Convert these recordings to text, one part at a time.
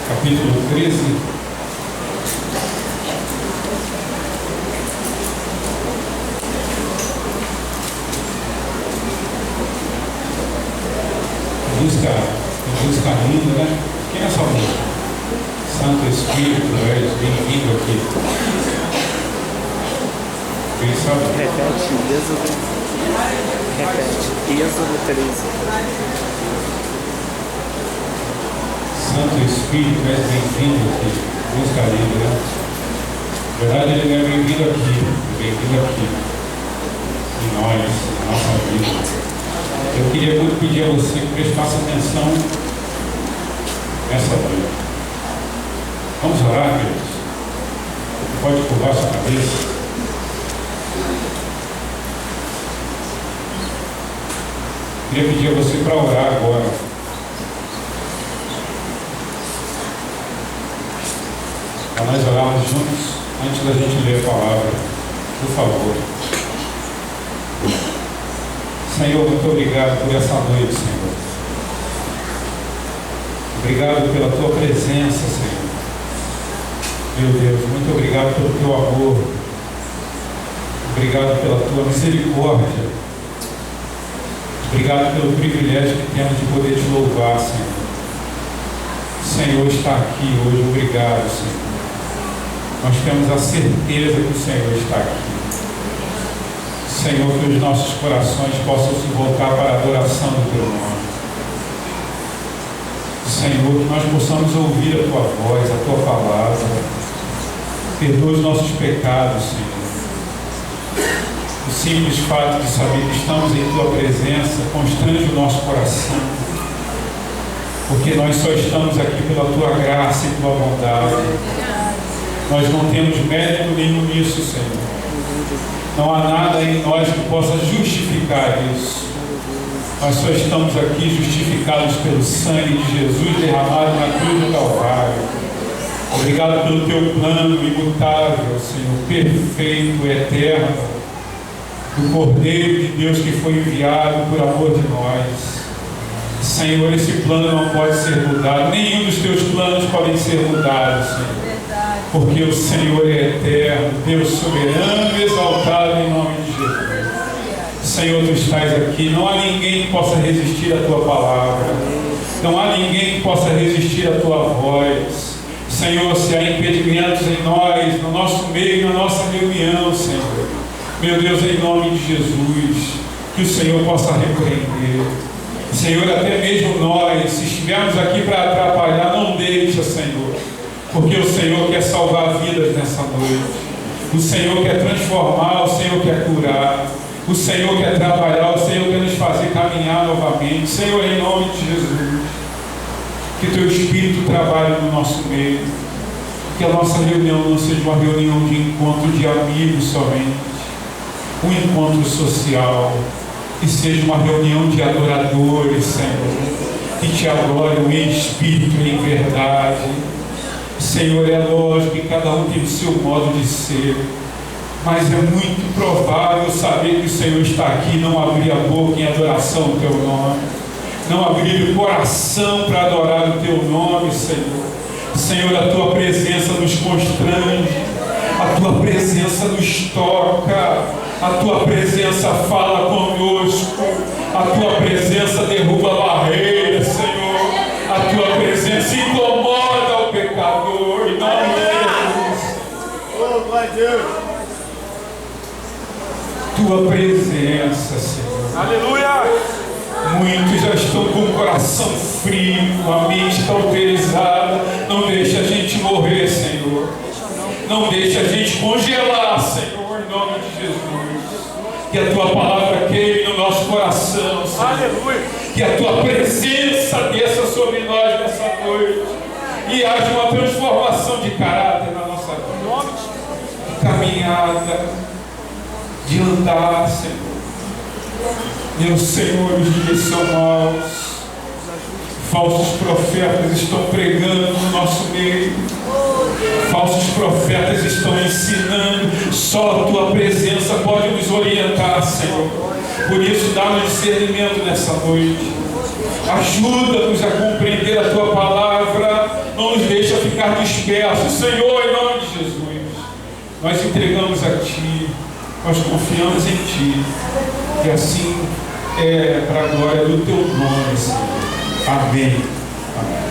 capítulo 13. Música linda, né? Quem é essa música? Santo Espírito, bem-vindo aqui. Quem sabe? Repete, Êxodo 13. Santo Espírito, és bem-vindo aqui. Música linda, né? Na verdade, ele é bem-vindo aqui. Em nós, em nossa vida. Eu queria muito pedir a você que prestasse atenção nessa noite. Vamos orar, queridos? Pode curvar sua cabeça. Queria pedir a você para orar agora. Para nós orarmos juntos antes da gente ler a palavra. Por favor. Senhor, muito obrigado por essa noite, Senhor. Obrigado pela Tua presença, Senhor. Meu Deus, muito obrigado pelo Teu amor. Obrigado pela Tua misericórdia. Obrigado pelo privilégio que temos de poder Te louvar, Senhor. O Senhor está aqui hoje. Obrigado, Senhor. Nós temos a certeza que o Senhor está aqui. Senhor, que os nossos corações possam se voltar para a adoração do Teu nome. Senhor, que nós possamos ouvir a Tua voz, a Tua palavra. Perdoa os nossos pecados, Senhor. O simples fato de saber que estamos em Tua presença constrange o nosso coração. Porque nós só estamos aqui pela Tua graça e Tua bondade. Nós não temos mérito nenhum nisso, Senhor. Não há nada em nós que possa justificar isso. Nós só estamos aqui justificados pelo sangue de Jesus derramado na cruz do Calvário. Obrigado pelo Teu plano imutável, Senhor, perfeito, eterno, do Cordeiro de Deus que foi enviado por amor de nós. Senhor, esse plano não pode ser mudado, nenhum dos Teus planos podem ser mudados, Senhor. Porque o Senhor é eterno, Deus soberano e exaltado em nome de Jesus. Senhor, Tu estás aqui, não há ninguém que possa resistir à Tua palavra, não há ninguém que possa resistir à Tua voz. Senhor, se há impedimentos em nós, no nosso meio, na nossa reunião, Senhor, meu Deus, em nome de Jesus, que o Senhor possa repreender. Senhor, até mesmo nós, se estivermos aqui para atrapalhar, não deixa, Senhor. Porque o Senhor quer salvar vidas nessa noite. O Senhor quer transformar, o Senhor quer curar. O Senhor quer trabalhar, o Senhor quer nos fazer caminhar novamente. Senhor, em nome de Jesus, que Teu Espírito trabalhe no nosso meio. Que a nossa reunião não seja uma reunião de encontro de amigos somente. Um encontro social. Que seja uma reunião de adoradores, Senhor. Que Te adorem em espírito e em verdade. Senhor, é lógico que cada um tem o seu modo de ser, mas é muito provável saber que o Senhor está aqui, não abrir a boca em adoração ao Teu nome, não abrir o coração para adorar o Teu nome, Senhor. Senhor, a Tua presença nos constrange, a Tua presença nos toca, a Tua presença fala conosco, a Tua presença derruba barreiras, Senhor, a Tua presença incomoda o pecador, em nome de Jesus. Oh, glória a Deus. Tua presença, Senhor. Aleluia. Muitos já estão com o coração frio, a mente cauterizada. Não deixa a gente morrer, Senhor. Não deixa a gente congelar, Senhor, em nome de Jesus. Que a Tua palavra queime no nosso coração, Senhor. Aleluia. Que a Tua presença desça sobre nós nessa noite. E haja uma transformação de caráter na nossa vida. De caminhada, de andar, Senhor. Meus Senhor, os dias são maus. Falsos profetas estão pregando no nosso meio. Falsos profetas estão ensinando. Só a Tua presença pode nos orientar, Senhor. Por isso, dá-nos discernimento nessa noite. Ajuda-nos a compreender a Tua palavra não nos deixa ficar dispersos. Senhor, em nome de Jesus, nós entregamos a Ti, nós confiamos em Ti, e assim é para a glória do Teu nome, Senhor. Amém. Amém.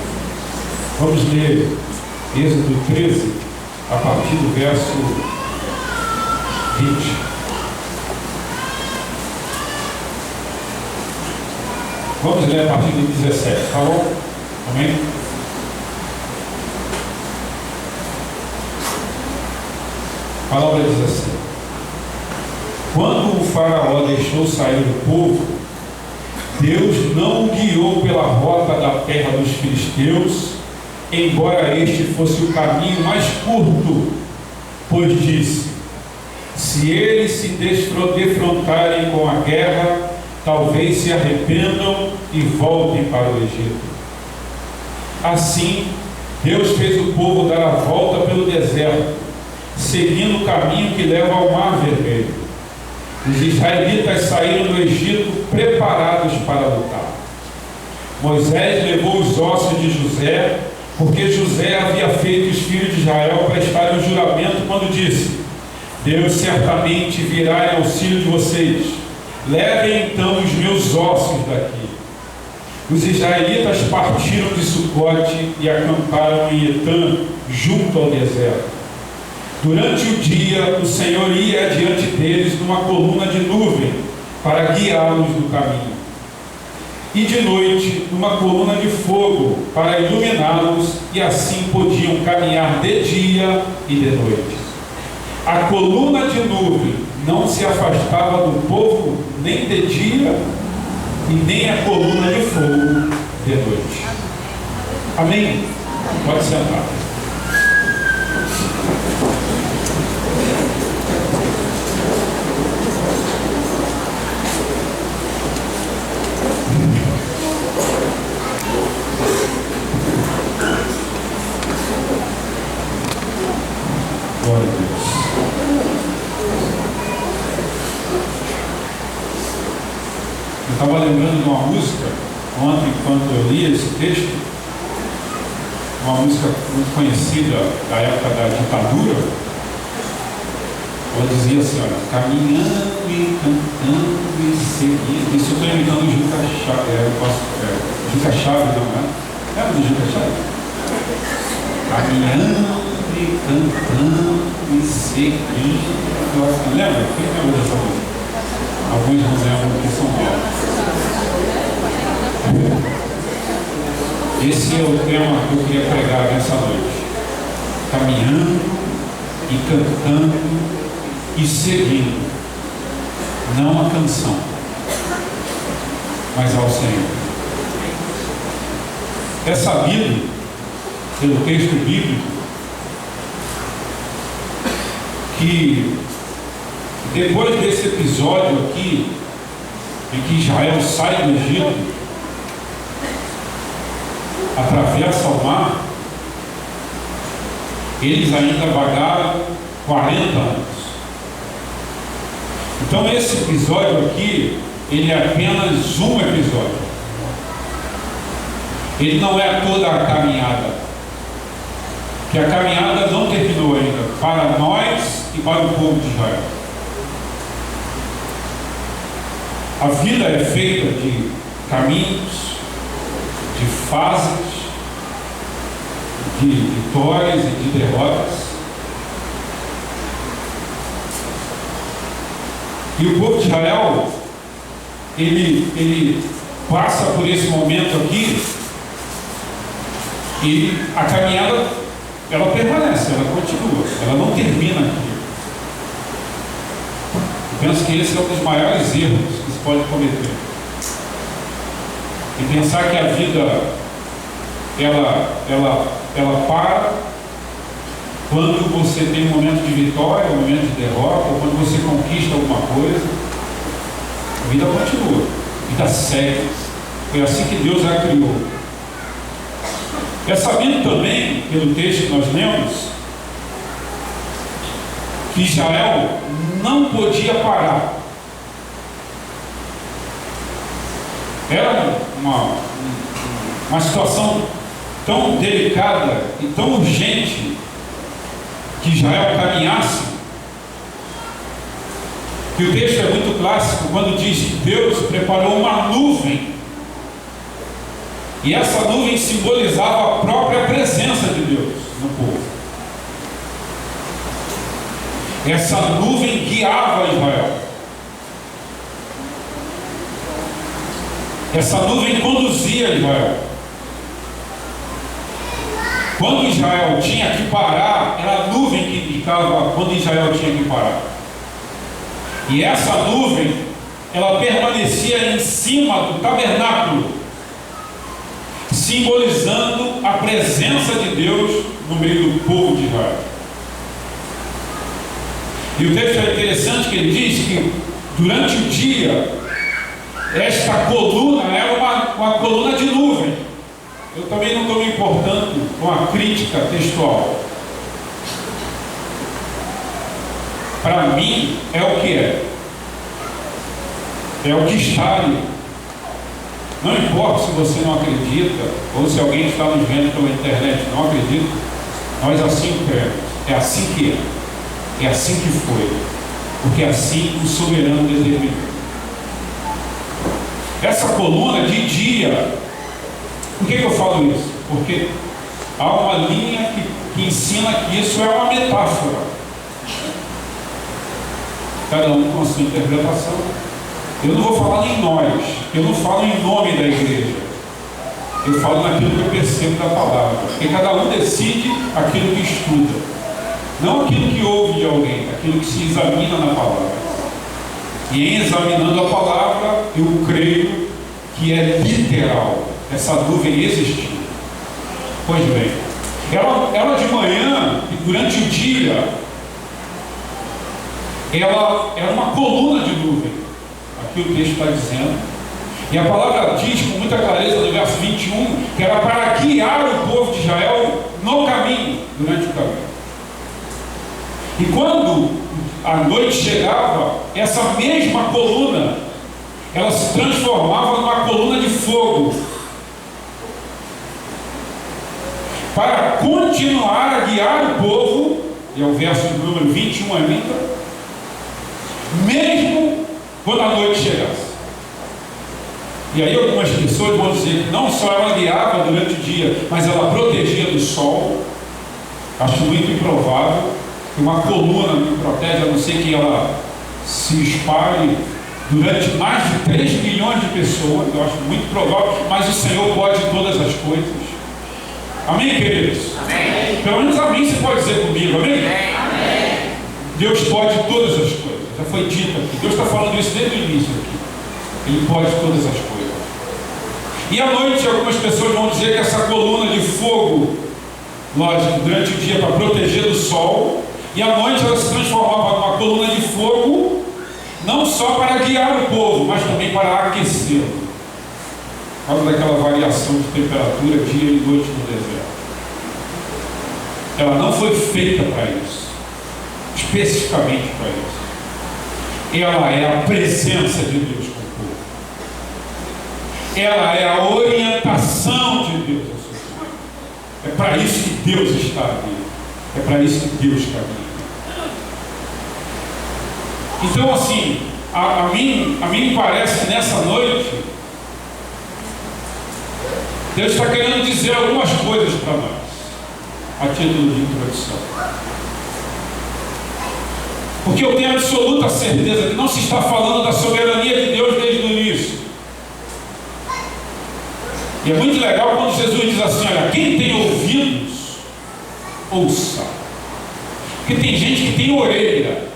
Vamos ler Êxodo 13, a partir do verso 20. Vamos ler a partir do 17, tá bom? Amém? A palavra diz assim: quando o faraó deixou sair o povo, Deus não o guiou pela rota da terra dos filisteus, embora este fosse o caminho mais curto, pois disse: se eles se defrontarem com a guerra, talvez se arrependam e voltem para o Egito. Assim, Deus fez o povo dar a volta pelo deserto, seguindo o caminho que leva ao Mar Vermelho. Os israelitas saíram do Egito preparados para lutar. Moisés levou os ossos de José, porque José havia feito os filhos de Israel prestarem um juramento quando disse: Deus certamente virá em auxílio de vocês. Levem então os meus ossos daqui. Os israelitas partiram de Sucote e acamparam em Etã, junto ao deserto. Durante o dia, o Senhor ia adiante deles numa coluna de nuvem para guiá-los no caminho, e de noite numa coluna de fogo para iluminá-los, e assim podiam caminhar de dia e de noite. A coluna de nuvem não se afastava do povo nem de dia, e nem a coluna de fogo de noite. Amém? Pode sentar. Glória a Deus. Eu estava lembrando de uma música ontem, enquanto eu lia esse texto, uma música muito conhecida da época da ditadura. Ela dizia assim: olha, caminhando e cantando e seguindo. Isso eu estou imitando o Juca Chaves, Juca Chaves, não é? Lembra do Juca Chaves? Caminhando e cantando e seguindo. Lembra? Quem lembra dessa música? Alguns não lembram que São Paulo. Esse é o tema que eu queria pregar nessa noite. Caminhando e cantando e seguindo, não a canção, mas ao Senhor. É sabido pelo texto bíblico que depois desse episódio aqui, em que Israel sai do Egito, atravessa o mar, eles ainda vagaram 40 anos. Então esse episódio aqui, ele é apenas um episódio. Ele não é toda a caminhada. Que a caminhada não terminou ainda, para nós e para o povo de Israel. A vida é feita de caminhos, de fases, de vitórias e de derrotas. E o povo de Israel, ele passa por esse momento aqui, e a caminhada, ela permanece, ela continua, ela não termina aqui. Eu penso que esse é um dos maiores erros que se pode cometer. E pensar que a vida, ela para quando você tem um momento de vitória, um momento de derrota, ou quando você conquista alguma coisa. A vida continua, a vida segue. Foi assim que Deus a criou. É sabido também, pelo texto que nós lemos, que Israel não podia parar. Era uma situação tão delicada e tão urgente que Israel caminhasse, que o texto é muito clássico quando diz que Deus preparou uma nuvem, e essa nuvem simbolizava a própria presença de Deus no povo. Essa nuvem guiava Israel. Essa nuvem conduzia Israel. Quando Israel tinha que parar, era a nuvem que indicava quando Israel tinha que parar. E essa nuvem, ela permanecia em cima do tabernáculo, simbolizando a presença de Deus no meio do povo de Israel. E o texto é interessante que ele diz que durante o dia, esta coluna era uma coluna de nuvem. Eu também não estou me importando com a crítica textual. Para mim, é o que é. É o que está ali. Não importa se você não acredita, ou se alguém está nos vendo pela internet não acredita, nós assim cremos. É assim que é. É assim que foi. Porque é assim o soberano determinou. Essa coluna de dia, por que eu falo isso? Porque há uma linha que ensina que isso é uma metáfora. Cada um com a sua interpretação. Eu não vou falar em nós, eu não falo em nome da igreja. Eu falo naquilo que eu percebo da palavra. Porque cada um decide aquilo que estuda. Não aquilo que ouve de alguém, aquilo que se examina na palavra. E em examinando a palavra, eu creio que é literal. Essa nuvem existiu. Pois bem, ela de manhã e durante o dia, ela era uma coluna de nuvem. Aqui o texto está dizendo. E a palavra diz com muita clareza no verso 21 que era para guiar o povo de Israel no caminho, durante o caminho. E quando a noite chegava, essa mesma coluna, ela se transformava numa coluna de fogo, para continuar a guiar o povo, e é o verso número 21 ainda, mesmo quando a noite chegasse. E aí algumas pessoas vão dizer que não só ela guiava durante o dia, mas ela protegia do sol. Acho muito improvável que uma coluna me protege, a não ser que ela se espalhe durante mais de 3 milhões de pessoas. Eu acho muito provável, mas o Senhor pode todas as coisas. Amém, queridos? Amém. Pelo menos a mim você pode dizer comigo, amém? Amém. Deus pode todas as coisas. Já foi dito aqui. Deus está falando isso desde o início aqui. Ele pode todas as coisas. E à noite algumas pessoas vão dizer que essa coluna de fogo, lógico, durante o dia para proteger do sol, e à noite ela se transformava numa coluna de fogo, não só para guiar o povo, mas também para aquecê-lo. Por causa daquela variação de temperatura dia e noite no deserto. Ela não foi feita para isso, especificamente para isso. Ela é a presença de Deus com o povo. Ela é a orientação de Deus ao seu povo. É para isso que Deus está ali. É para isso que Deus caminha. Então, assim, a mim parece que nessa noite Deus está querendo dizer algumas coisas para nós, a título de introdução. Porque eu tenho absoluta certeza que não se está falando da soberania de Deus desde o início. E é muito legal quando Jesus diz assim: olha, quem tem ouvidos, ouça. Porque tem gente que tem orelha,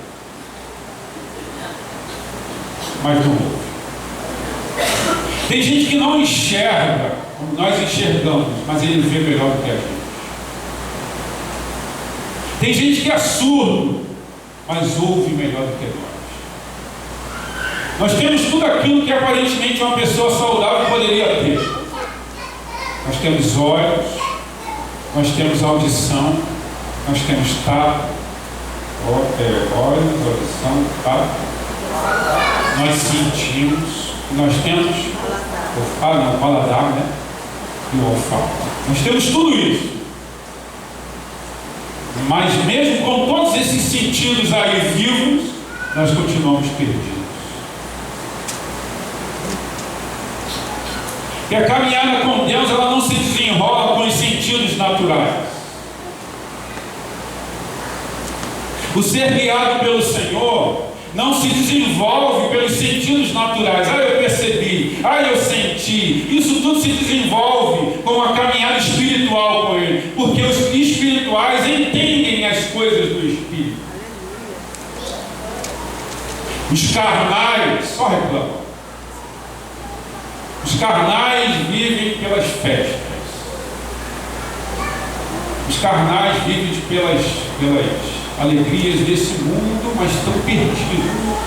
mas não ouve. Tem gente que não enxerga como nós enxergamos, mas ele vê melhor do que a gente. Tem gente que é surdo, mas ouve melhor do que nós. Nós temos tudo aquilo que aparentemente uma pessoa saudável poderia ter. Nós temos olhos, nós temos audição, nós temos tato, olhos, audição, tato. Nós sentimos, nós temos paladar, né? E o olfato. Nós temos tudo isso. Mas mesmo com todos esses sentidos aí vivos, nós continuamos perdidos. E a caminhada com Deus, ela não se desenrola com os sentidos naturais. O ser guiado pelo Senhor não se desenvolve pelos sentidos naturais. Eu percebi, eu senti. Isso tudo se desenvolve com a caminhada espiritual com Ele, porque os espirituais entendem as coisas do Espírito. Os carnais só reclamam. Os carnais vivem pelas festas. Os carnais vivem pelas alegrias desse mundo, mas estão perdidos.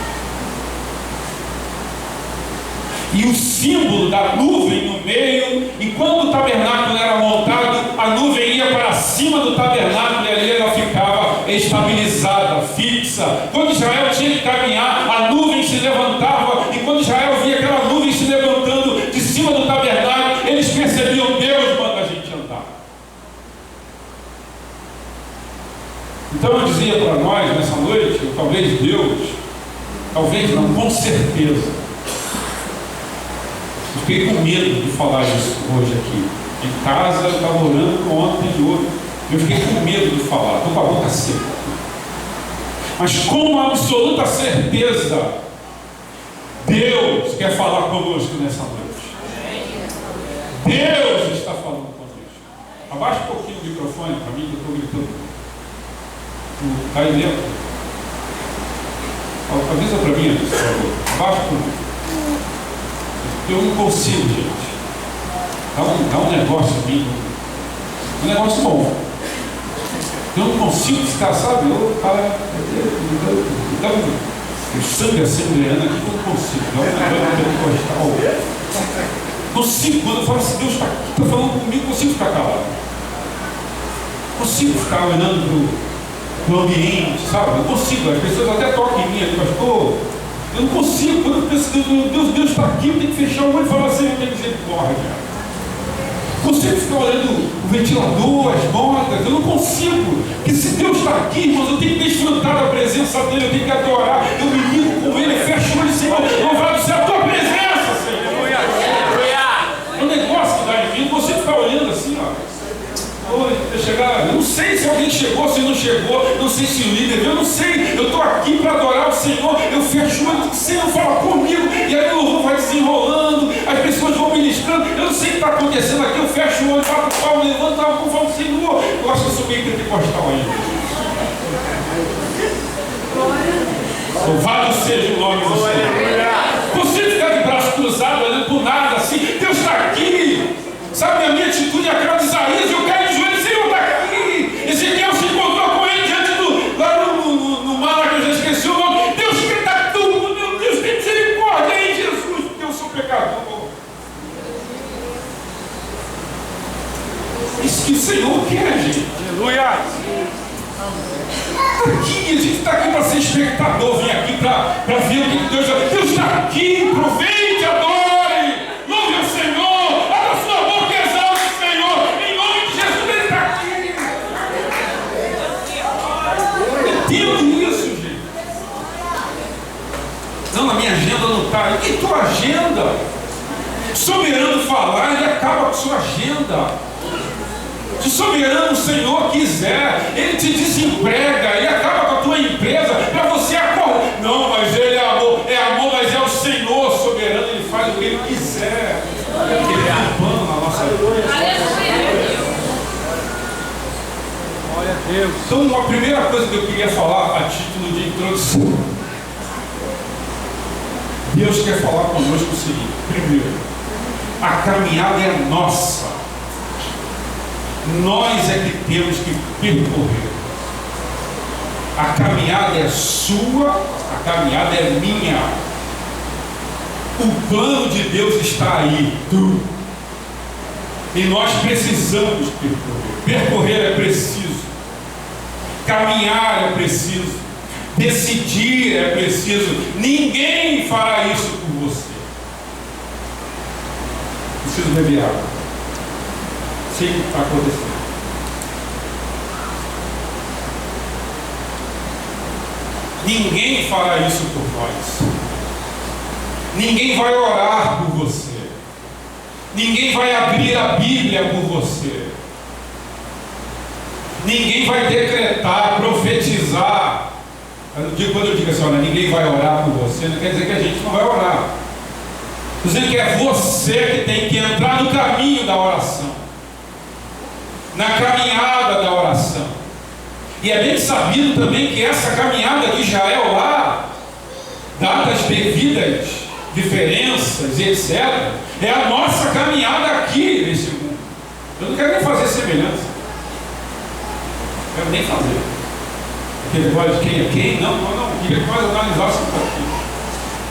E o símbolo da nuvem no meio, e quando o tabernáculo era montado, a nuvem ia para cima do tabernáculo e ali ela ficava estabilizada, fixa. Quando Israel tinha que caminhar, a nuvem se levantava, e quando Israel via aquela nuvem se levantando de cima do tabernáculo, eles percebiam: Deus manda a gente andar. Então eu dizia para nós nessa noite, talvez Deus, talvez não, com certeza, eu fiquei com medo de falar isso hoje aqui. Em casa, eu estava orando ontem e hoje. Eu fiquei com medo de falar, estou com a boca seca. Mas com absoluta certeza, Deus quer falar conosco nessa noite. Deus está falando conosco. Abaixa um pouquinho o microfone para mim, que eu estou gritando. Está aí dentro. Avisa para mim, por favor. Abaixa para mim. Eu não consigo, gente. Dá um negócio em mim. Um negócio bom. Eu não consigo ficar, sabe? O sangue assembleando aqui, eu não consigo. Dá um negócio pentecostal. Consigo, quando eu falo assim, Deus está falando comigo, consigo ficar calado. Consigo ficar olhando para o ambiente, sabe? Eu consigo. As pessoas até tocam em mim, pastor. Eu não consigo, quando eu penso, Deus está aqui, eu tenho que fechar o olho e falar assim, eu tenho que misericórdia. Consigo ficar olhando o ventilador, as notas, eu não consigo. Porque se Deus está aqui, irmãos, eu tenho que desfrutar da presença dele, eu tenho que adorar, eu me ligo com ele, eu fecho o olho, Senhor, louvado seja a tua presença, Senhor. É um negócio que dá em mim, você ficar olhando assim, chegar, eu não sei se alguém chegou, se não chegou, não sei se o líder, eu não sei, eu estou aqui para adorar o Senhor, eu fecho o olho, o Senhor fala comigo, e aí o louvor vai desenrolando, as pessoas vão ministrando, eu não sei o que está acontecendo aqui, eu fecho o olho, bato o palmo, levanto a mão, falo, Senhor, eu acho que eu sou meio pentecostal ainda. Louvado seja o nome do Senhor. Você ficar de braço cruzado, olhando por nada assim, Deus está aqui, sabe, a minha atitude é aquela de Isaías, eu caio de joelho, Senhor está aqui. Ezequiel se encontrou com ele diante lá no mar, que eu já esqueci o nome. Deus que está tudo, meu Deus, tem misericórdia aí, Jesus, porque eu sou pecador. Isso que o Senhor quer, gente. Aleluia. Aqui, a gente está aqui para ser espectador, vem aqui para ver o que Deus já. Deus está aqui, aproveite, adore, louve ao Senhor, abra sua boca e exalte o Senhor, em nome de Jesus, Ele está aqui. Entendo isso, gente. Não, na minha agenda não está. E tua agenda? Soberano falar, ele acaba com sua agenda. Se o soberano Senhor quiser, Ele te desemprega, Ele acaba com a tua empresa para você acordar. Não, mas Ele é amor, mas é o Senhor soberano, Ele faz o que Ele quiser. Ele é pano na nossa vida. Glória a Deus. Então, a primeira coisa que eu queria falar a título de introdução, Deus quer falar conosco o seguinte: primeiro, a caminhada é nossa. Nós é que temos que percorrer. A caminhada é sua, a caminhada é minha. O plano de Deus está aí. E nós precisamos percorrer. Percorrer é preciso. Caminhar é preciso. Decidir é preciso. Ninguém fará isso por você. Preciso beber água. sei o que está acontecendo. Ninguém fará isso por nós. Ninguém vai orar por você. Ninguém vai abrir a Bíblia por você. Ninguém vai decretar, profetizar. Quando eu digo assim, olha, ninguém vai orar por você, não quer dizer que a gente não vai orar. Estou dizendo que é você que tem que entrar no caminho da oração, na caminhada da oração. E é bem sabido também que essa caminhada de Israel lá, dadas devidas diferenças e etc., é a nossa caminhada aqui nesse mundo. Eu não quero nem fazer semelhança. Não quero nem fazer. Aquele negócio de quem é quem? Não. Queria que nós analisássemos um pouquinho.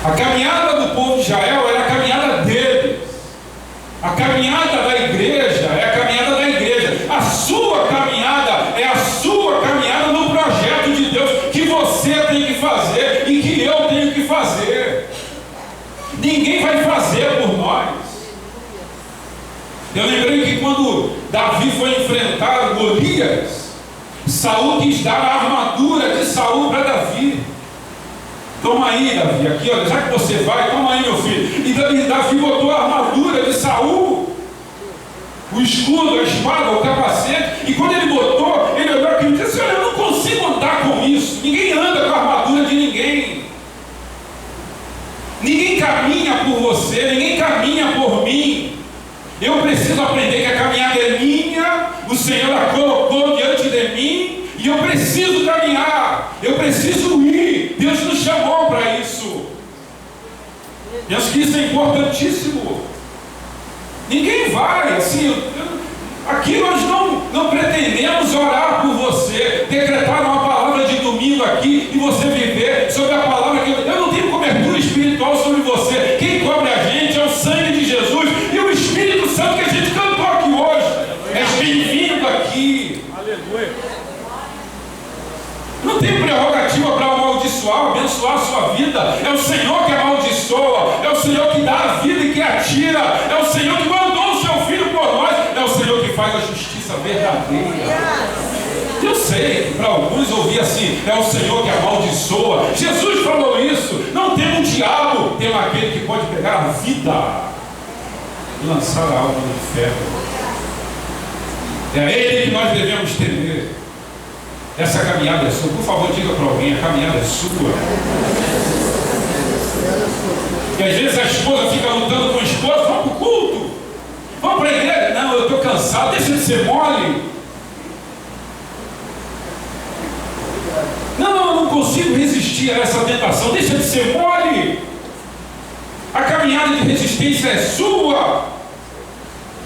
A caminhada do povo de Israel era a caminhada deles. A caminhada da igreja é a caminhada da igreja. A sua caminhada é a sua caminhada no projeto de Deus que você tem que fazer e que eu tenho que fazer. Ninguém vai fazer por nós. Eu lembrei que quando Davi foi enfrentar Golias, Saul quis dar a armadura de Saul para Davi. Toma aí, Davi, aqui, olha, já que você vai, toma aí, meu filho. E Davi botou a armadura de Saul, o escudo, a espada, o capacete, e quando ele botou, ele olhou aqui e disse: olha, eu não consigo andar com isso. Ninguém anda com a armadura de ninguém. Ninguém caminha por você, ninguém caminha por mim. Eu preciso aprender que a caminhada é minha, o Senhor a colocou diante de mim, e eu preciso caminhar, eu preciso ir. Deus nos chamou para isso. Penso que isso é importantíssimo. Ninguém vai, assim, aqui nós não pretendemos orar por você, decretar uma palavra de domingo aqui e você viver sobre a palavra que eu não tenho cobertura espiritual sobre você. Quem cobre a gente é o sangue de Jesus e o Espírito Santo que a gente cantou aqui hoje. És bem-vindo aqui. Aleluia. Não tem prerrogativa para amaldiçoar, abençoar a sua vida. É o Senhor que amaldiçoa, é o Senhor que dá a vida e que atira, é o Senhor que mandou o seu Filho por nós, é o Senhor que faz a justiça verdadeira. Eu sei que para alguns ouvir assim, é o Senhor que amaldiçoa. Jesus falou isso. Não tem um diabo, tem aquele que pode pegar a vida e lançar a alma no inferno. É a Ele que nós devemos temer. Essa caminhada é sua. Por favor, diga para alguém: a caminhada é sua. E às vezes a esposa fica lutando com o esposo: vamos para o culto, vamos para a igreja. Não, eu estou cansado, deixa de ser mole. Não, eu não consigo resistir a essa tentação, deixa de ser mole. A caminhada de resistência é sua.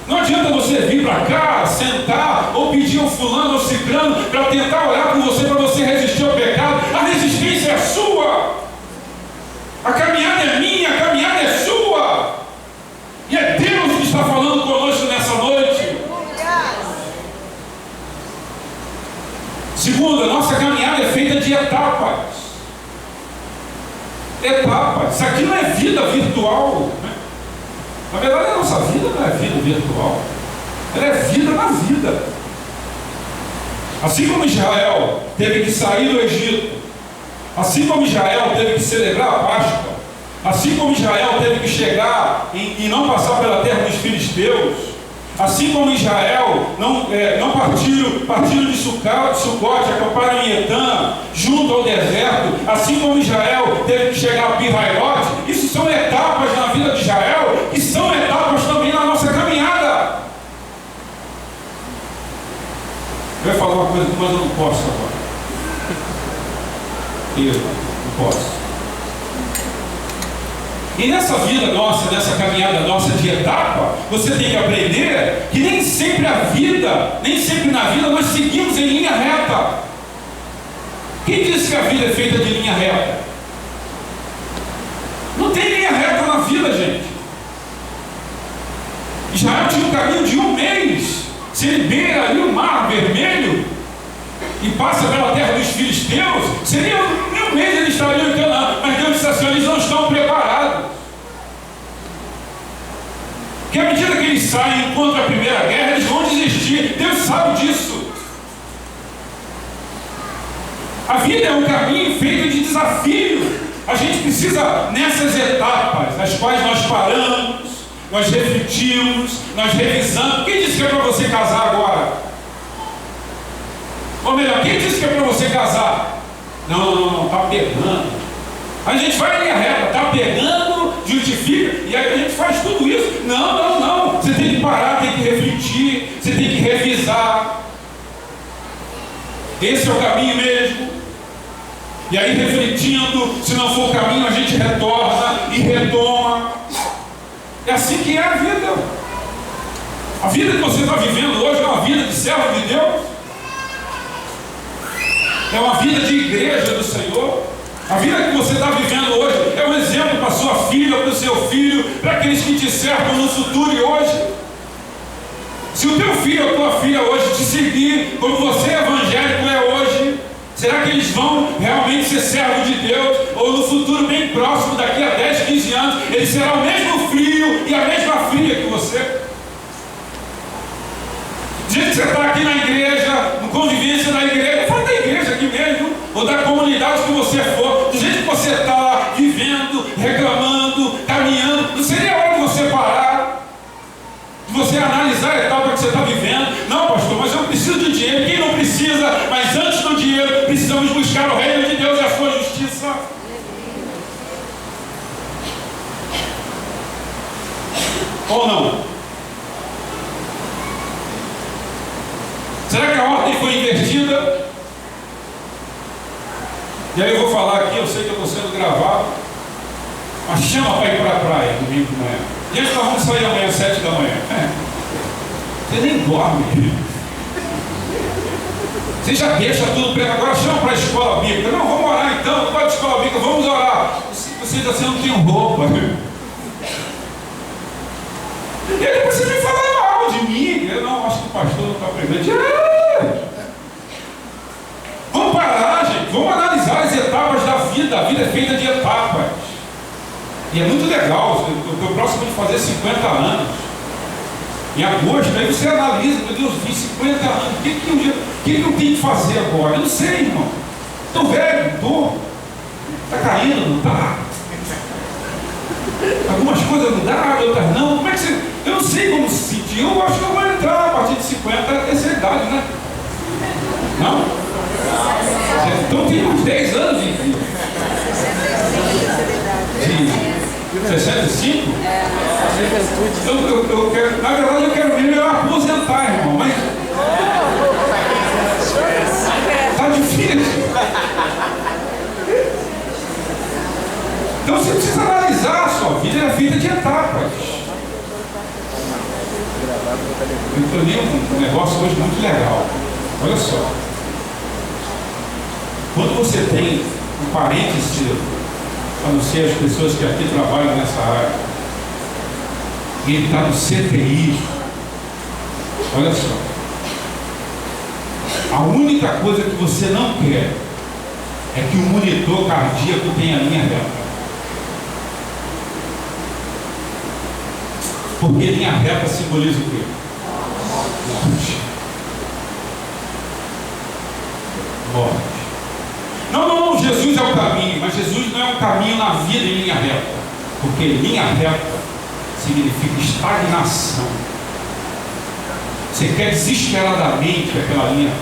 Não adianta você vir para cá, sentar, ou pedir ao fulano ou ciclano para tentar orar por você, para você resistir ao pecado. A resistência é sua. A caminhada é minha, a caminhada é sua. E é Deus que está falando conosco nessa noite. Segunda, nossa caminhada é feita de etapas. Etapas. Isso aqui não é vida virtual, né? Na verdade, a nossa vida não é vida virtual, ela é vida na vida. Assim como Israel teve que sair do Egito, assim como Israel teve que celebrar a Páscoa, assim como Israel teve que chegar e não passar pela terra dos filisteus, assim como Israel não partiram de Sucote, acamparam em Etã, junto ao deserto, assim como Israel teve que chegar a Pi-Hairote. Isso são etapas na vida de Israel, e são etapas também na nossa caminhada. Eu ia falar uma coisa, mas eu não posso agora. Eu não posso. E nessa vida nossa, nessa caminhada nossa de etapa, você tem que aprender que nem sempre na vida nós seguimos em linha reta. Quem disse que a vida é feita de linha reta? Não tem linha reta na vida, gente. Israel tinha um caminho de um mês. Se ele beira ali o mar vermelho e passa pela terra dos filisteus, seria um mês eles estariam em Canaã. Mas Deus disse assim: eles não estão preparados. que à medida que eles saem contra a Primeira Guerra, eles vão desistir. Deus sabe disso. A vida é um caminho feito de desafio. A gente precisa, nessas etapas, nas quais nós paramos, nós refletimos, nós revisamos. Quem disse que é para você casar agora? Ou melhor, quem disse que é para você casar? Não, está pegando. A gente vai em linha reta, está pegando, justifica, e aí a gente faz tudo isso. Não. Você tem que parar, tem que refletir, você tem que revisar. Esse é o caminho mesmo. E aí, refletindo, se não for o caminho, a gente retorna e retoma. É assim que é a vida. A vida que você está vivendo hoje é uma vida de servo de Deus. É uma vida de igreja do Senhor. A vida que você está vivendo hoje é um exemplo para sua filha, para o seu filho, para aqueles que te cercam no futuro e hoje. Se o teu filho ou a tua filha hoje te seguir como você evangélico é hoje, será que eles vão realmente ser servos de Deus? Ou no futuro bem próximo, daqui a 10, 15 anos, ele será o mesmo filho e a mesma filha que você? Do jeito que você está aqui na igreja, no convivência da igreja, fala da igreja aqui mesmo, ou da comunidade que você for, do jeito que você está vivendo, reclamando, caminhando, não seria hora de você parar, de você analisar a etapa que você está vivendo? Não, pastor, mas eu preciso de dinheiro. Quem não precisa? Mas antes do dinheiro, precisamos buscar o reino de Deus e a sua justiça. Ou não? Será que a ordem foi invertida? E aí eu vou falar aqui, eu sei que eu estou sendo gravado, mas chama para ir para a praia domingo de manhã. Gente, nós vamos sair amanhã às 7 da manhã. Você nem dorme. Você já deixa tudo preto. Agora chama para a escola bíblica. Não, vamos orar então. Não pode escola bíblica, vamos orar. Você não tem roupa. E aí depois você vem falar mal de mim. Eu não, acho que o pastor não está presente. Vamos parar, gente. Vamos analisar as etapas da vida. A vida é feita de etapas. E é muito legal. Eu estou próximo de fazer 50 anos. Em agosto, aí você analisa, meu Deus, fiz 50 anos. O que eu tenho que fazer agora? Eu não sei, irmão. Estou velho, estou. Está caindo, não está? Algumas coisas não dá, outras não. Como é que você. Eu não sei como se sentir. Eu acho que eu vou entrar a partir de 50, é a terceira idade, né? Não? Então tem uns 10 anos de 65? Eu quero, na verdade eu quero mesmo aposentar, irmão, mas tá difícil. Então você precisa analisar a sua vida, é feita de etapas. Eu li um negócio hoje muito legal. Olha só. Quando você tem um parente seu, a não ser as pessoas que aqui trabalham nessa área, e ele está no CTI, olha só, a única coisa que você não quer é que o monitor cardíaco tenha linha reta. Porque linha reta simboliza o quê? Morte. Morte. Não, Jesus é o caminho, mas Jesus não é um caminho na vida em linha reta, porque linha reta significa estagnação. Você quer desesperadamente aquela linha,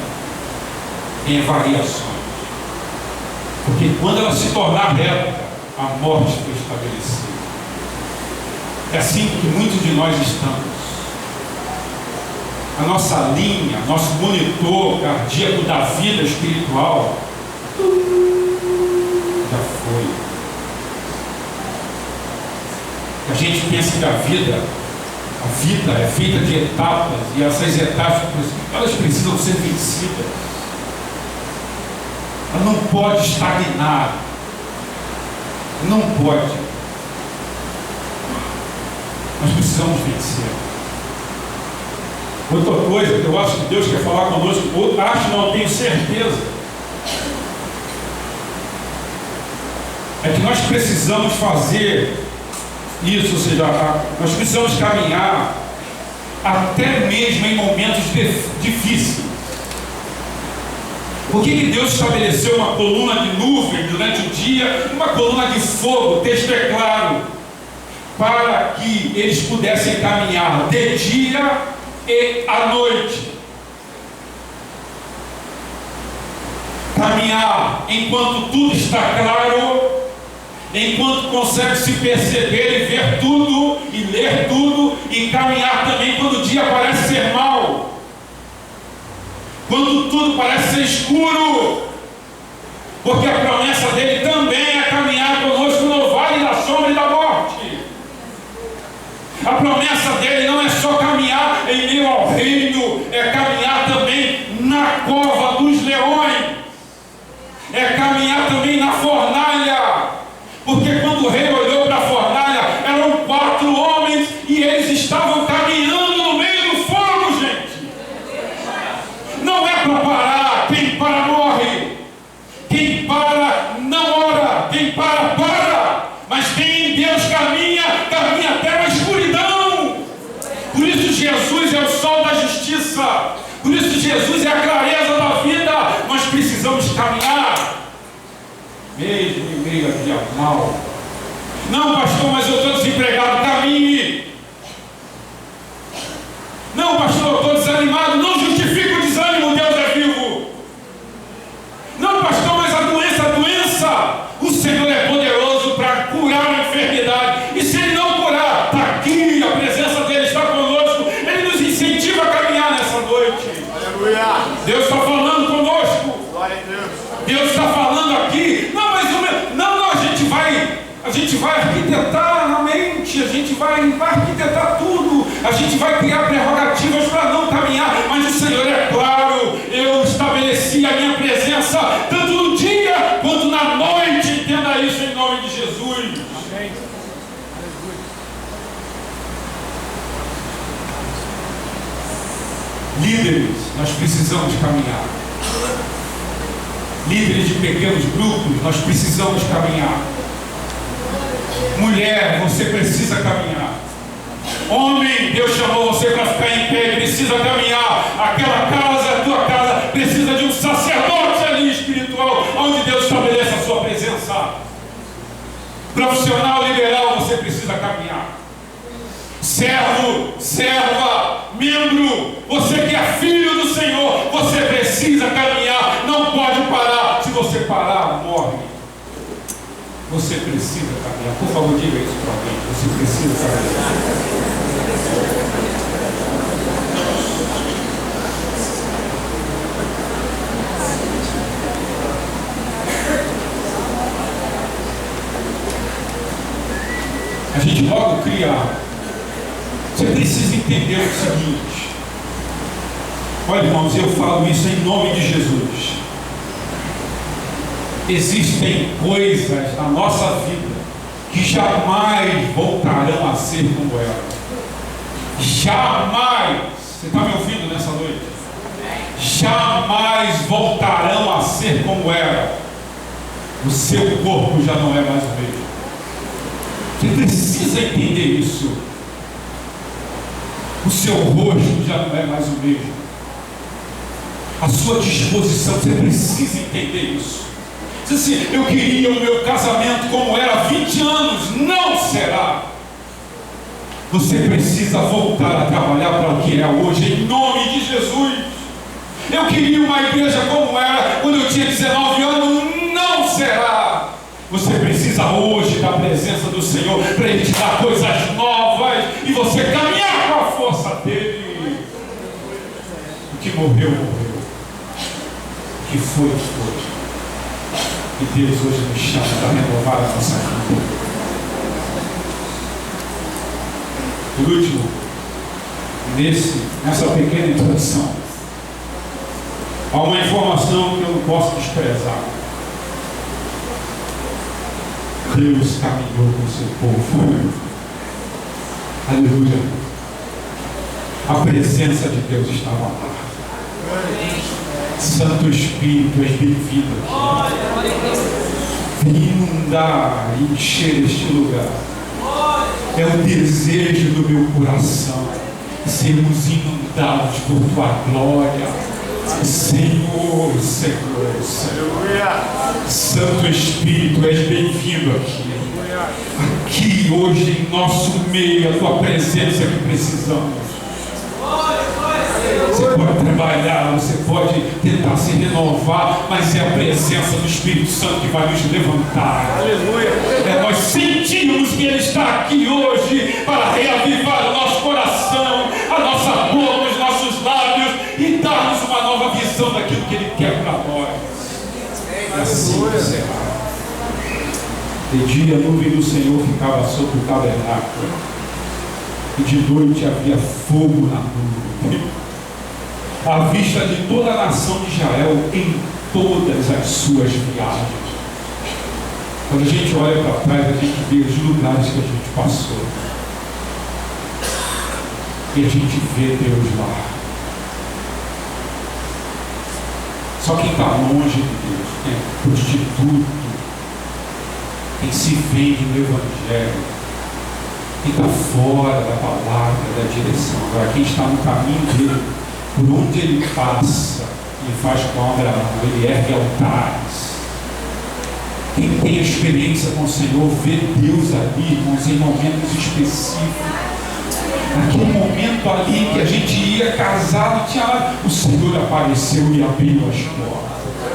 tem variações, porque quando ela se tornar reta, a morte foi estabelecida. É assim que muitos de nós estamos. A nossa linha, nosso monitor cardíaco da vida espiritual já foi. A gente pensa que a vida é feita de etapas, e essas etapas elas precisam ser vencidas. Ela não pode estagnar. Não pode. Nós precisamos vencer. Outra coisa que eu acho que Deus quer falar conosco, ou acho, não tenho certeza, é que nós precisamos fazer Isso, ou seja, nós precisamos caminhar até mesmo em momentos difíceis. Por que Deus estabeleceu uma coluna de nuvem durante o dia, uma coluna de fogo? O texto é claro, para que eles pudessem caminhar de dia e à noite. Caminhar enquanto tudo está claro, enquanto consegue se perceber e ver tudo e ler tudo, e caminhar também quando o dia parece ser mau, quando tudo parece ser escuro, porque a promessa dele também é caminhar conosco no vale da sombra e da morte. A promessa dele não é só caminhar em meio ao reino, é caminhar também na cova dos leões, é caminhar também na fornalha, porque quando o rei olhou para a fornalha, eram 4 homens e eles estavam caminhando no meio do fogo, gente. Não é para parar, quem para morre, quem para não ora, quem para, mas quem em Deus caminha até a escuridão. Por isso Jesus é o sol da justiça, por isso Jesus é a clareza da vida. Nós precisamos caminhar mesmo em meio a dia mal. Não, pastor, mas eu estou desempregado. Caminhe. Não, pastor, eu estou desanimado. Não justifica o desânimo, Deus é vivo. Não, pastor, mas a doença, o Senhor é poderoso para curar a enfermidade. E se Ele não curar, está aqui, a presença dEle está conosco. Ele nos incentiva a caminhar nessa noite. Aleluia. Deus está falando conosco. Glória a Deus. Deus está falando aqui. Não, mas a gente vai arquitetar na mente, a gente vai arquitetar tudo, a gente vai criar prerrogativas para não caminhar, mas o Senhor é claro. Eu estabeleci a minha presença tanto no dia quanto na noite. Entenda isso em nome de Jesus. Amém. Líderes, nós precisamos caminhar. Líderes de pequenos grupos, nós precisamos caminhar. Mulher, você precisa caminhar. Homem, Deus chamou você para ficar em pé, precisa caminhar. Aquela casa, a tua casa, precisa de um sacerdote ali espiritual, onde Deus estabeleça a sua presença. Profissional, liberal, você precisa caminhar. Servo, serva, membro, você que é filho do Senhor, você precisa caminhar, não pode parar. Se você parar, morre. Você precisa caminhar. Por favor, diga isso para alguém. Você precisa caminhar. A gente logo cria. Você precisa entender o seguinte. Olha, irmãos, eu falo isso em nome de Jesus. Existem coisas na nossa vida que jamais voltarão a ser como eram. Jamais. Você está me ouvindo nessa noite? Jamais voltarão a ser como era. O seu corpo já não é mais o mesmo. Você precisa entender isso. O seu rosto já não é mais o mesmo. A sua disposição, você precisa entender isso. Diz assim, eu queria o meu casamento como era há 20 anos, não será. Você precisa voltar a trabalhar para o que é hoje, em nome de Jesus. Eu queria uma igreja como era quando eu tinha 19 anos, não será. Você precisa hoje da presença do Senhor para Ele te dar coisas novas e você caminhar com a força dEle. O que morreu, morreu. O que foi, foi. E Deus hoje nos chama para renovar a nossa vida. Por último, nessa pequena introdução, há uma informação que eu não posso desprezar. Deus caminhou com o seu povo. Aleluia. A presença de Deus estava lá. Santo Espírito, és bem-vindo aqui. Vem inundar e encher este lugar. É o desejo do meu coração sermos inundados por tua glória. Senhor, Senhor, Senhor. Santo Espírito, és bem-vindo aqui. Aqui hoje em nosso meio, a tua presença que precisamos. Você pode trabalhar, você pode tentar se renovar, mas é a presença do Espírito Santo que vai nos levantar. Aleluia. Nós sentimos que Ele está aqui hoje para reavivar o nosso coração, a nossa boca, os nossos lábios e dar-nos uma nova visão daquilo que Ele quer para nós. Assim será. De dia a nuvem do Senhor ficava sobre o tabernáculo, e de noite havia fogo na nuvem, à vista de toda a nação de Israel em todas as suas viagens. Quando a gente olha para trás, a gente vê os lugares que a gente passou, e a gente vê Deus lá. Só quem está longe de Deus, quem é prostituto, quem se vende no Evangelho, quem está fora da palavra, da direção. Agora, quem está no caminho dele, por onde ele passa, ele faz como Abraão, ele ergue altares. Quem tem experiência com o Senhor, vê Deus ali, irmãos, em momentos específicos. Naquele momento ali que a gente ia casado, tinha lá, o Senhor apareceu e abriu as portas.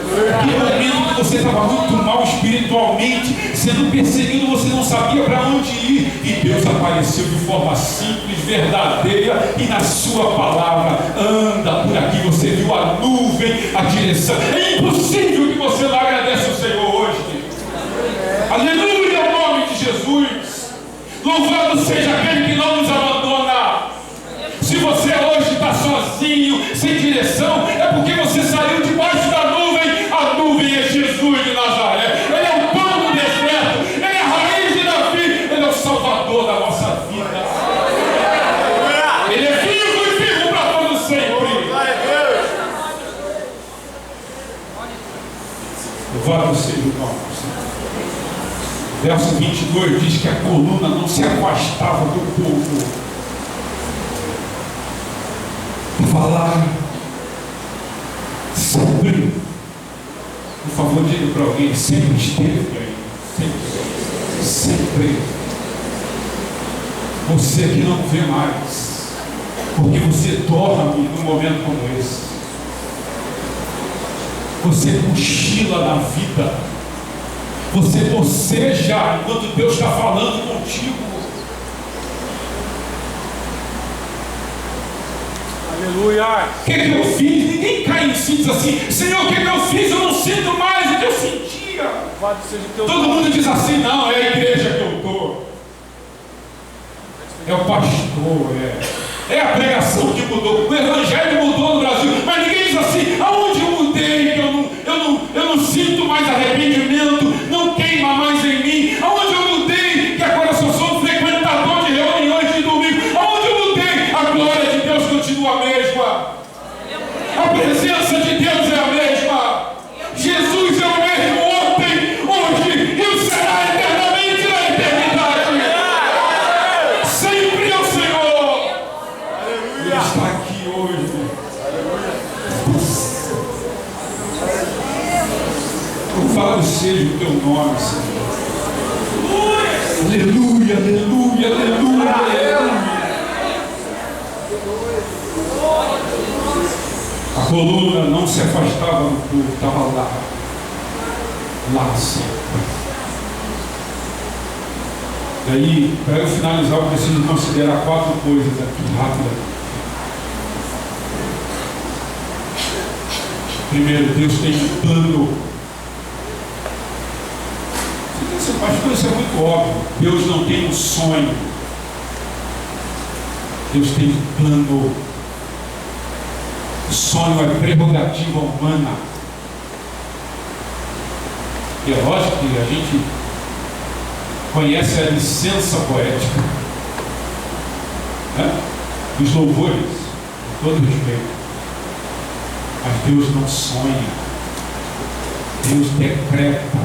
Naquele momento que você estava muito mal espiritualmente, sendo perseguido, você não sabia para onde ir, e Deus apareceu de forma simples, verdadeira, e na sua palavra, anda por aqui. Você viu a nuvem, a direção. É impossível que você não agradeça o Senhor hoje. Aleluia, ao nome de Jesus. Louvado seja aquele que não nos abandona. Se você hoje está sozinho, sem direção, é porque você saiu debaixo da nuvem. A nuvem é Jesus de Nazaré. Ele é o pão do deserto. Ele é a raiz de Davi. Ele é o salvador da nossa vida. Ele é vivo e vivo para todo sempre. Louvado seja o nome do Senhor. Verso 22 diz que a coluna não se afastava do povo. Falar sempre. Por favor, diga para alguém, sempre esteve aí. Sempre. Sempre. Você que não vê mais, porque você dorme num momento como esse. Você cochila na vida. Você boceja enquanto Deus está falando contigo. Aleluia. O que eu fiz? Ninguém cai em si e diz assim: Senhor, o que eu fiz? Eu não sinto mais o que eu sentia. Todo mundo diz assim: não, é a igreja que eu estou, é o pastor, é a pregação que mudou, o evangelho mudou no Brasil. Mas ninguém diz assim: aonde eu mudei, que eu não sinto mais arrependimento, não queima mais em mim. Aonde eu mudei, que agora só sou um frequentador de reuniões de domingo. Aonde eu mudei, a glória de Deus continua a mesma. A presença de Deus é a mesma. Jesus é o mesmo ontem, hoje e será eternamente na eternidade. Sempre é o Senhor. Ele está aqui hoje. Louvado seja o teu nome, Senhor. Aleluia, aleluia, aleluia, aleluia. A coluna não se afastava do povo, estava lá sempre. Daí, para eu finalizar, eu preciso considerar 4 coisas aqui, rápidas. Primeiro, Deus tem um plano. Você pensa, pastor, isso é muito óbvio. Deus não tem um sonho. Deus tem um plano. O sonho é prerrogativa humana. E é lógico que a gente conhece a licença poética, né? Dos louvores, com todo respeito. Mas Deus não sonha. Deus decreta.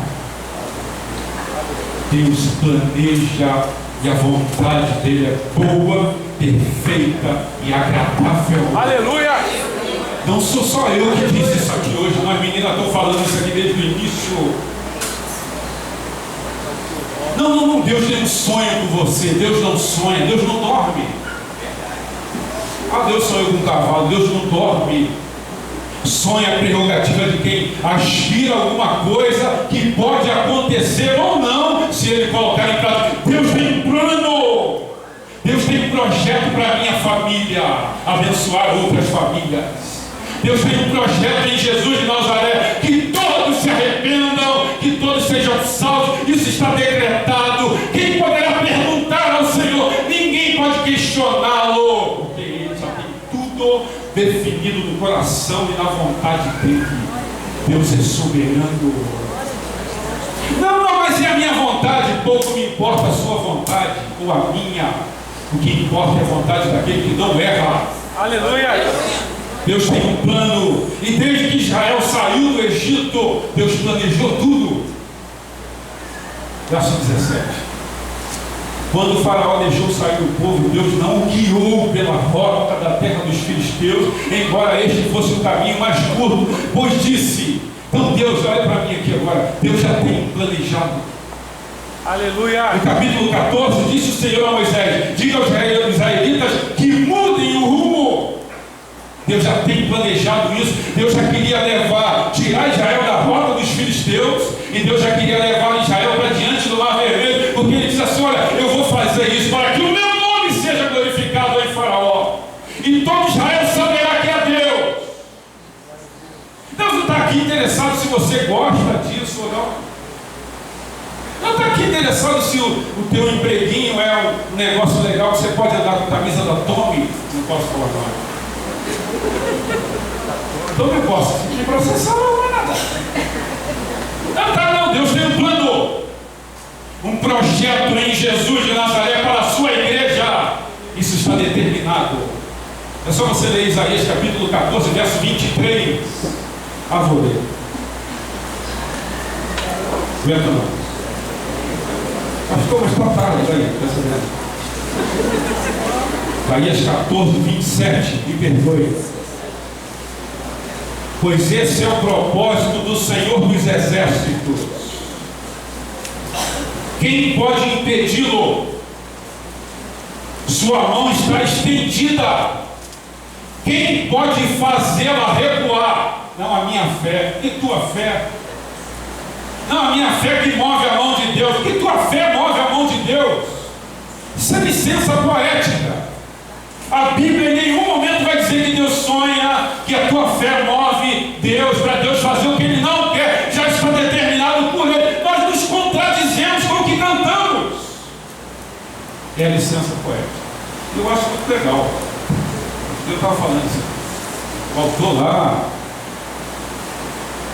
Deus planeja E a vontade dele é boa, perfeita e agradável. Aleluia! Não sou só eu que disse isso aqui hoje, mas menina, estou falando isso aqui desde o início. Não, Deus tem um sonho com você. Deus não sonha, Deus não dorme. Deus sonhou com um cavalo, Deus não dorme. Sonho é a prerrogativa de quem aspira a alguma coisa que pode acontecer ou não, se ele colocar em prática. Deus tem um plano, Deus tem um projeto para a minha família, abençoar outras famílias. Deus tem um projeto em Jesus de Nazaré, que todos se arrependam, que todos sejam salvos. Isso está decretado. Quem poderá perguntar ao Senhor? Ninguém pode questioná-lo, porque Ele já tem tudo definido no coração e na vontade dele. Deus é soberano. Não, mas é a minha vontade. Pouco me importa a sua vontade ou a minha. O que importa é a vontade daquele que não erra. Aleluia! Deus tem um plano, e desde que Israel saiu do Egito, Deus planejou tudo. Verso 17. Quando o faraó deixou sair o povo, Deus não o guiou pela rota da terra dos filisteus, embora este fosse o caminho mais curto, pois disse, então Deus, olha para mim aqui agora, Deus já tem planejado. Aleluia! No capítulo 14, disse o Senhor a Moisés, diga aos israelitas que mudem o rumo. Deus já tem planejado isso. Deus já queria tirar Israel da rota dos filisteus, e Deus já queria levar Israel para diante do Mar Vermelho, porque Ele diz assim, olha, eu vou fazer isso para que o meu nome seja glorificado em Faraó, e todo Israel saberá que é Deus. Deus não está aqui interessado se você gosta disso ou não. Não está aqui interessado se o teu empreguinho é um negócio legal, que você pode andar com a camisa da Tommy. Não posso falar mais. Então eu posso me processar, não é nada. Não, Deus tem um plano, um projeto em Jesus de Nazaré para a sua igreja. Isso está determinado. É só você ler Isaías capítulo 14, verso 23. Vou ler. Aguenta não. Pastor, mas está tarde aí, dessa vez. Isaías 14, 27, me perdoe. Pois esse é o propósito do Senhor dos Exércitos. Quem pode impedi-lo? Sua mão está estendida. Quem pode fazê-la recuar? Não a minha fé. E tua fé? Não a minha fé que move a mão de Deus. Que tua fé move a mão de Deus? Isso é licença poética. A Bíblia em nenhum momento vai dizer que Deus sonha, que a tua fé move Deus, para Deus fazer o que Ele não quer, já está determinado por Ele. Nós nos contradizemos com o que cantamos. É a licença poética. Eu acho muito legal. Eu estava falando isso. O autor lá,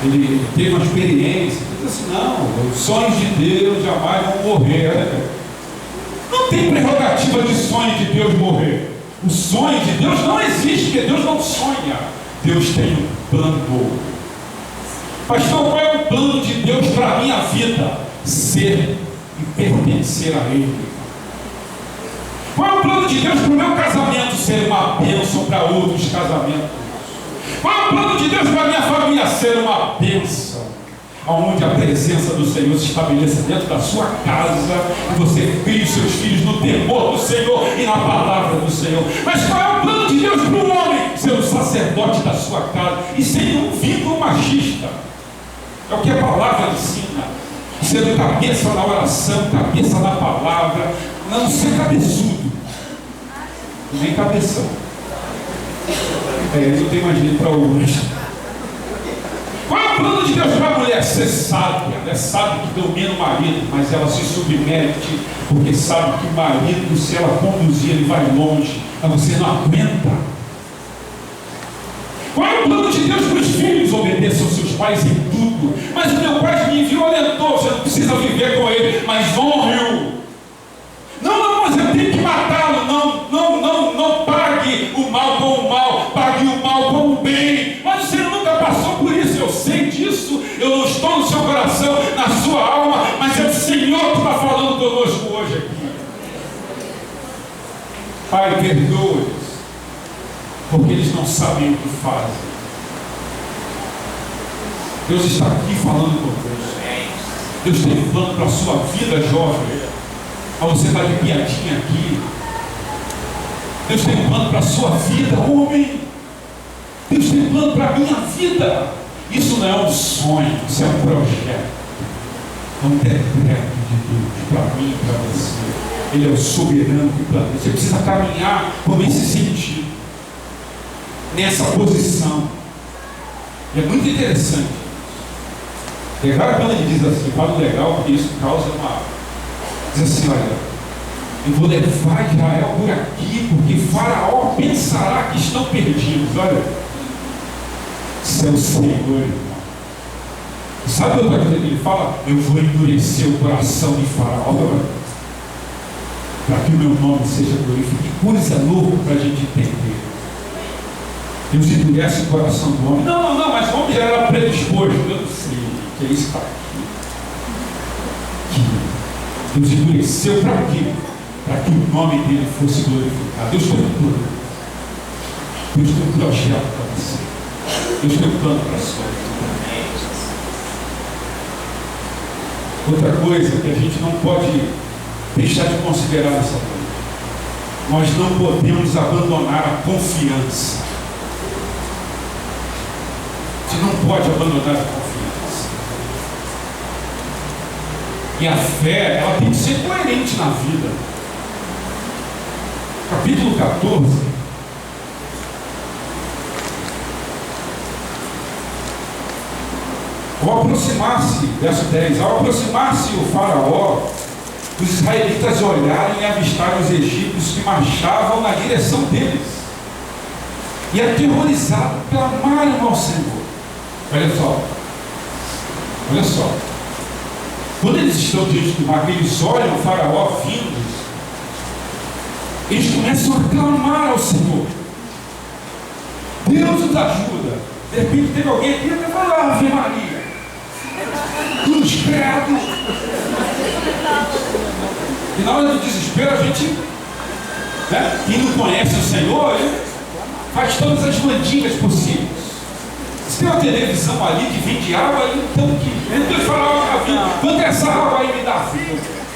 ele teve uma experiência, ele disse assim, não, os sonhos de Deus jamais vão morrer. Não tem prerrogativa de sonho de Deus morrer. O sonho de Deus não existe, porque Deus não sonha. Deus tem um plano. Pastor, qual é o plano de Deus para a minha vida? Ser e pertencer a Ele. Qual é o plano de Deus para o meu casamento? Ser uma bênção para outros casamentos. Qual é o plano de Deus para a minha família? Ser uma bênção, onde a presença do Senhor se estabeleça dentro da sua casa, e você crie os seus filhos no temor do Senhor e na palavra do Senhor. Mas qual é o plano de Deus para o homem? Ser o sacerdote da sua casa, e sem nenhum vínculo machista. É o que a palavra ensina. Ser o cabeça na oração, cabeça na palavra, não ser cabeçudo, nem cabeção. Não tem mais jeito para hoje. Qual é o plano de Deus para a mulher? Ser sábia. Ela é sábia que domina o marido, mas ela se submete, porque sabe que o marido, se ela conduzir, ele vai longe, mas você não aguenta. Qual é o plano de Deus para os filhos? Obedeçam aos seus pais em tudo. Mas o meu pai me violentou. Você não precisa viver com ele, mas honre-o. Não, mas eu tenho que matá-lo. Não pague o mal com o mal, pague o mal com o bem. Mas você nunca passou por isso, eu sei disso. Eu não estou no seu coração, na sua alma, mas é o Senhor que está falando conosco hoje aqui. Pai, perdoa-os, porque eles não sabem o que fazem. Deus está aqui falando conosco. Deus tem um plano para a sua vida, jovem. Você está de piadinha aqui. Deus tem um plano para a sua vida, homem. Deus tem um plano para a minha vida. Isso não é um sonho, isso é um projeto. É um decreto de Deus para mim e para você. Ele é o soberano do planeta. Você precisa caminhar por esse sentido, nessa posição. E é muito interessante. Legal é quando ele diz assim, fala legal, porque isso causa uma. Diz assim, olha, eu vou levar Israel por aqui, porque Faraó pensará que estão perdidos. Olha, isso é o Senhor, irmão. Sabe outra coisa que ele fala? Eu vou endurecer o coração de Faraó para que o meu nome seja glorificado. Que coisa louca para a gente entender. Deus endurece o coração do homem. Não, mas o homem já era predisposto. Eu não sei que é isso está aqui. Deus endureceu para quê? Para que o nome dele fosse glorificado. Deus tem um plano. Deus tem um projeto para você. Deus tem um plano para a sua vida. Outra coisa que a gente não pode deixar de considerar nessa noite: nós não podemos abandonar a confiança. Você não pode abandonar a confiança. E a fé, ela tem que ser coerente na vida. Capítulo 14. Ao aproximar-se, verso 10, ao aproximar-se o Faraó, os israelitas olharam e avistaram os egípcios que marchavam na direção deles. E aterrorizados, clamaram ao Senhor. Olha só. Quando eles estão diante do mar, eles olham o Faraó vindo, eles começam a clamar ao Senhor. Deus nos ajuda. De repente teve alguém aqui que vai lá, Ave Maria. Cruz credo. E na hora do desespero a gente, né, quem não conhece o Senhor, faz todas as mandingas possíveis. Se tem uma televisão ali que vende água, então que entra e fala, quanto é essa água aí me dá?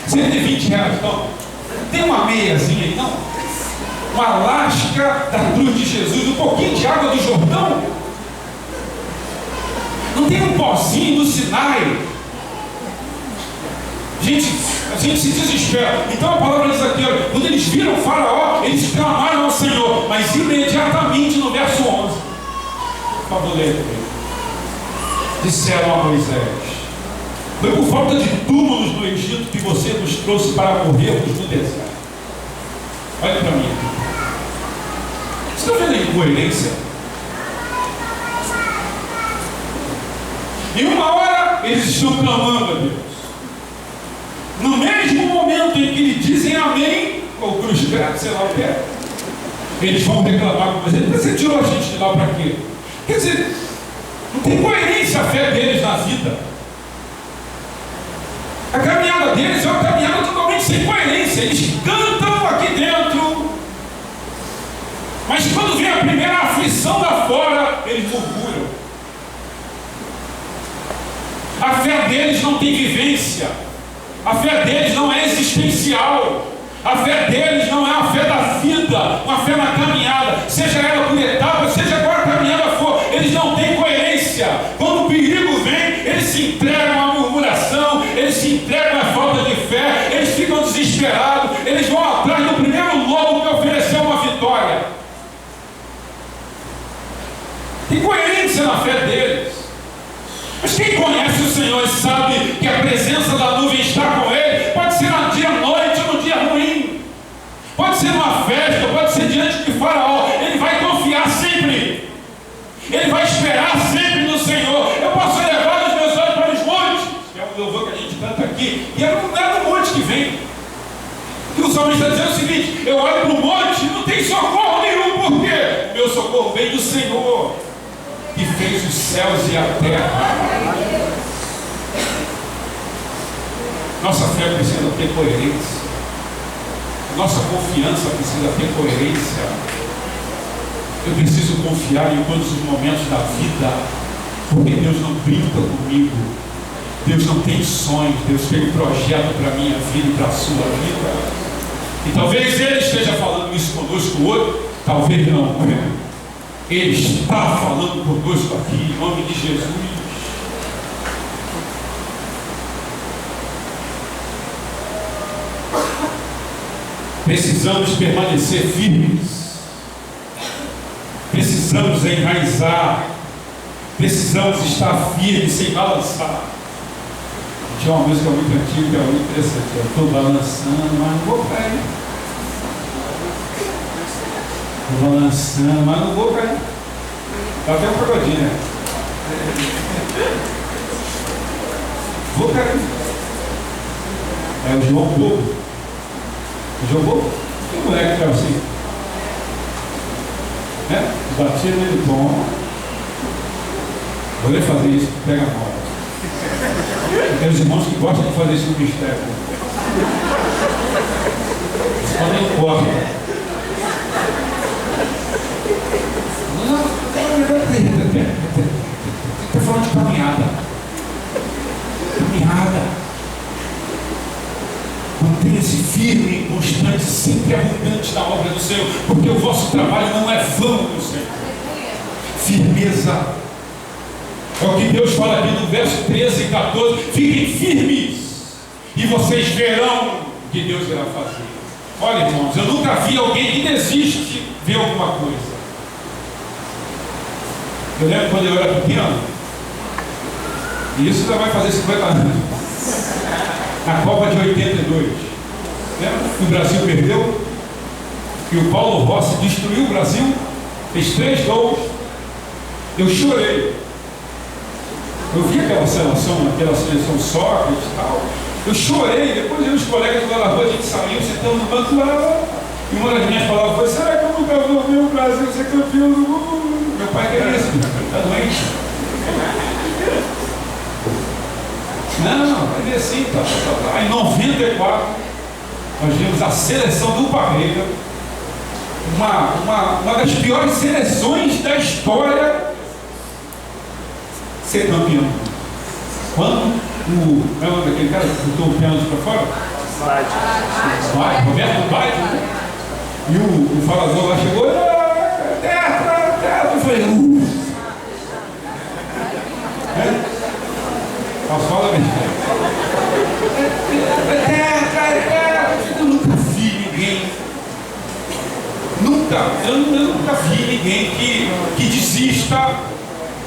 120 reais, não. Tem uma meiazinha aí, não? Uma lasca da cruz de Jesus, um pouquinho de água do Jordão. Não tem um pozinho do Sinai. A gente se desespera. Então a palavra diz aqui, olha, quando eles viram o Faraó, eles clamaram ao Senhor, mas imediatamente no verso 11, por favor, leia. Disseram a Moisés: foi por falta de túmulos no Egito que você nos trouxe para morrermos no deserto. Olha para mim. Você está vendo a incoerência? Em uma hora eles estão clamando a Deus. No mesmo momento em que eles dizem amém, ou cruz credo, sei lá o que é, eles vão reclamar com você. Você tirou a gente de lá para quê? Quer dizer, não tem coerência a fé deles na vida. A caminhada deles é uma caminhada totalmente sem coerência. Eles cantam aqui dentro, mas quando vem a primeira aflição lá fora, eles murmuram. A fé deles não tem vivência. A fé deles não é existencial. A fé deles não é a fé da vida, uma fé na caminhada, seja ela por etapas, seja qual a caminhada for. Eles não têm coerência. Quando o perigo vem, eles se entregam à murmuração, eles se entregam à falta de fé, eles ficam desesperados, eles vão atrás do primeiro lobo que ofereceu uma vitória. Tem coerência na fé deles. Mas quem conhece o Senhor e sabe que a presença da nuvem está com ele, pode ser no dia noite ou no dia ruim, pode ser numa festa, pode ser diante de Faraó, ele vai confiar sempre, ele vai esperar sempre no Senhor. Eu posso levar os meus olhos para os montes, que é o louvor que a gente canta aqui, e é no monte que vem. E o salmista está dizendo o seguinte: eu olho para o monte e não tem socorro nenhum, por quê? Meu socorro vem do Senhor, que fez os céus e a terra. Nossa fé precisa ter coerência. Nossa confiança precisa ter coerência. Eu preciso confiar em todos os momentos da vida, porque Deus não brinca comigo. Deus não tem sonhos, Deus tem um projeto para a minha vida e para a sua vida. E talvez Ele esteja falando isso conosco hoje, talvez não. Ele está falando conosco aqui, em nome de Jesus. Precisamos permanecer firmes. Precisamos enraizar. Precisamos estar firmes, sem balançar. Tinha uma música muito antiga, que é muito interessante. Eu estou balançando, mas não vou cair. Estou balançando, mas não vou cair. Dá até um pagodinho, né? Vou cair. É o João Bobo. O João Bobo? Que moleque que é assim? Né? Batido ele toma. Vou fazer isso, pega a moda. Tem os irmãos que gostam de fazer isso no mistério. Eles podem correr. Estou falando de caminhada. Caminhada. Mantenha-se firme, constante, sempre abundante na obra do Senhor, porque o vosso trabalho não é vão no Senhor. Firmeza. É o que Deus fala aqui no verso 13 e 14. Fiquem firmes e vocês verão o que Deus irá fazer. Olha, irmãos, eu nunca vi alguém que desiste de ver alguma coisa. Eu lembro quando eu era pequeno, e isso já vai fazer 50 anos, na Copa de 82. Lembra que o Brasil perdeu? E o Paulo Rossi destruiu o Brasil, fez 3 gols. Eu chorei. Eu vi aquela seleção Sócrates e tal. Eu chorei. Depois os colegas lá na rua, a gente saiu, sentando no banco lá. E uma das minhas palavras foi: será que eu nunca vou ver o Brasil ser campeão do mundo? Meu pai quer isso, está doente. Não, vai ver assim, tá. Em 94, nós vimos a seleção do Parreira, uma das piores seleções da história, ser campeão. Quando é o nome daquele cara que botou o pênalti para fora? Roberto Baggio, né? E o falador lá chegou, eu falei, fala mesmo. Eu nunca vi ninguém. Eu nunca vi ninguém que desista,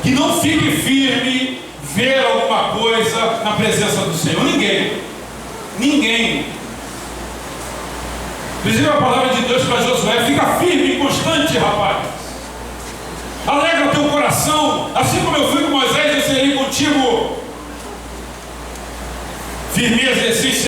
que não fique firme, ver alguma coisa na presença do Senhor. Ninguém. Inclusive a palavra de Deus para Josué: fica firme e constante, rapaz. Alegra teu coração, assim como eu fui com Moisés, eu serei contigo. Firmeza é essencial